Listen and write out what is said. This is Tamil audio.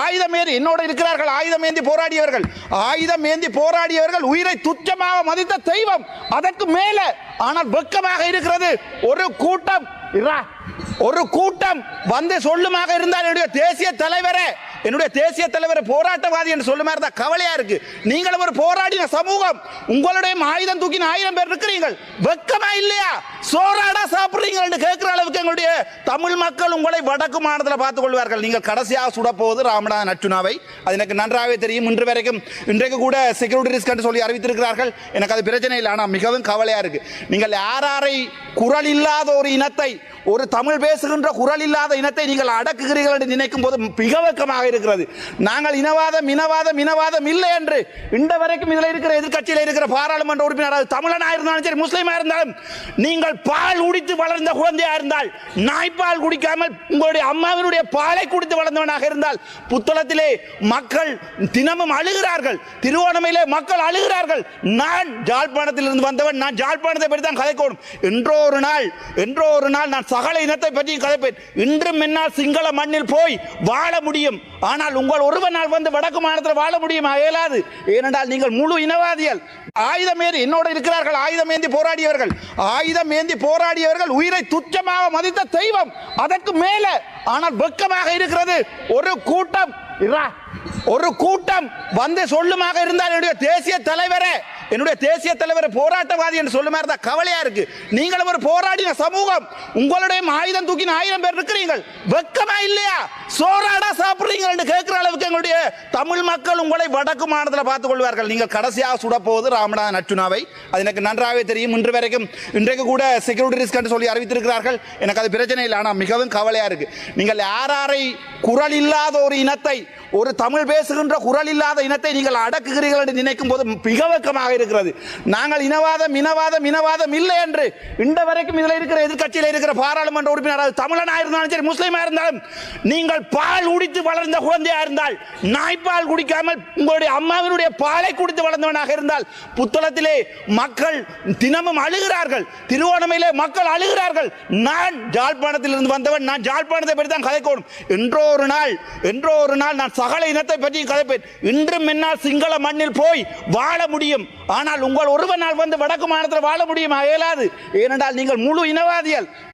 ஆயுதமேந்தி என்னோட இருக்கிறார்கள். ஆயுதமேந்தி போராடியவர்கள் உயிரை துச்சமாக மதித்த தெய்வம் அதற்கு மேல. ஆனால் வெட்கமாக இருக்கிறது ஒரு கூட்டம் வந்து சொல்லுமாக இருந்தால் என்னுடைய தேசிய தலைவரை போராட்டவாதி என்று சொல்லுமா இருந்தா கவலையா இருக்கு. நீங்களும் ஒரு போராடின சமூகம், உங்களுடைய ஆயுதம் தூக்கின 1000 பேர் இருக்கிறீர்கள். வெட்கமா இல்லையா? சோறாடா சாப்பிடுறீங்க என்று கேட்கிற அளவுக்கு எங்களுடைய தமிழ் மக்கள் உங்களை வடக்கு மாநிலத்தில் பார்த்துக் கொள்வார்கள். நீங்கள் கடைசியாக சுடப்போவது ராமநாதன் அர்ச்சுனாவை. அது எனக்கு நன்றாகவே தெரியும். இன்றைக்கு கூட செக்யூரிட்டி ரிஸ்க் என்று சொல்லி அறிவித்திருக்கிறார்கள். எனக்கு அது பிரச்சனை இல்லை. ஆனால் மிகவும் கவலையா இருக்கு. நீங்கள் யாரை குரல் இல்லாத ஒரு இனத்தை, ஒரு தமிழ் பேசுகின்ற குரல் இல்லாத இனத்தை நீங்கள் அடக்குகிறீர்கள் என்று நினைக்கும் போது மிக வெட்கமாக இருக்கிறது. நாங்கள் இனவாதம் இல்லை என்று இந்த வரைக்கும் இதில் இருக்கிற எதிர்கட்சியில் இருக்கிற பாராளுமன்ற உறுப்பினர் தமிழனாக இருந்தாலும் சரி, முஸ்லீமா இருந்தாலும், நீங்கள் பால் குடித்து வளர்ந்த குழந்தையா இருந்தால், நாய்ப்பால் குடிக்காமல் உங்களுடைய அம்மாவினுடைய பாலை குடித்து வளர்ந்தவனாக இருந்தால், புத்தளத்திலே மக்கள் தினமும் அழுகிறார்கள், திருவோணமையிலே மக்கள் அழுகிறார்கள். நான் ஜாழ்ப்பாணத்தில் இருந்து வந்தவன், நான் ஜாழ்ப்பாணத்தை பற்றி தான் கதைக்கணும். என்றோ ஒரு நாள் நான் சகல இனத்தை பற்றி கதைப்பேன். இன்றும் என்னால் சிங்கள மண்ணில் போய் வாழ முடியும். ஆனால் உங்கள் ஒருவனால் வந்து வடக்கு மாநிலத்தில் வாழ முடியுமா? இயலாது. ஏனென்றால் நீங்கள் முழு இனவாதிகள். ஆயுதமேந்தி என்னோட இருக்கிறார்கள். ஆயுதமேந்தி போராடியவர்கள் உயிரை துச்சமாக மதித்த தெய்வம் அதற்கு மேல. ஆனால் வெட்கமாக இருக்கிறது. ஒரு கூட்டம் வந்து சொல்லுமாக இருந்தால் என்னுடைய தேசிய தலைவரை போராட்டவாதி என்று சொல்லுமா இருந்தா கவலையா இருக்கு. நீங்களும் ஒரு போராடின சமூகம், உங்களுடைய ஆயுதம் தூக்கின 1000 பேர் இருக்கிறீர்கள். வெட்கமா இல்லையா? சோறாடா சாப்பிடுறீங்க என்று கேட்கிற அளவுக்கு எங்களுடைய தமிழ் மக்கள் உங்களை வடக்கு மாநிலத்தில் பார்த்துக் கொள்வார்கள். நீங்கள் கடைசியாக சுடப்போவது ராமநாதன் அர்ச்சுனாவை. அது எனக்கு நன்றாகவே தெரியும். இன்றைக்கு கூட செக்யூரிட்டி ரிஸ்க் என்று சொல்லி அறிவித்திருக்கிறார்கள். எனக்கு அது பிரச்சனை இல்லை. ஆனால் மிகவும் கவலையா இருக்கு. நீங்கள் யாரை குரல் இல்லாத ஒரு இனத்தை, ஒரு தமிழ் பேசுகின்ற குரல் இல்லாத இனத்தை நீங்கள் அடக்குகிறீர்கள் என்று நினைக்கும் போது மிக வெட்கமாக இருக்கிறது. நாங்கள் இனவாதம் இல்லை என்று இந்த வரைக்கும் இதில் இருக்கிற எதிர்கட்சியில் இருக்கிற பாராளுமன்ற உறுப்பினர் தமிழனாக இருந்தாலும் சரி, முஸ்லீமா இருந்தாலும், நீங்கள் பால் குடித்து வளர்ந்த குழந்தையா இருந்தால், நாய்ப்பால் குடிக்காமல் உங்களுடைய அம்மாவினுடைய பாலை குடித்து வளர்ந்தவனாக இருந்தால், புத்தளத்திலே மக்கள் தினமும் அழுகிறார்கள், திருவோணமையிலே மக்கள் அழுகிறார்கள். நான் ஜாழ்ப்பாணத்தில் இருந்து வந்தவன், நான் ஜாழ்ப்பாணத்தை பற்றி தான் கதைக்கணும். என்றோ ஒரு நாள் நான் சகல இனத்தை பற்றி கதைப்பேன். இன்றும் என்னால் சிங்கள மண்ணில் போய் வாழ முடியும். ஆனால் உங்கள் ஒருவனால் வந்து வடக்கு மாநிலத்தில் வாழ முடியுமா? இயலாது. ஏனென்றால் நீங்கள் முழு இனவாதிகள்.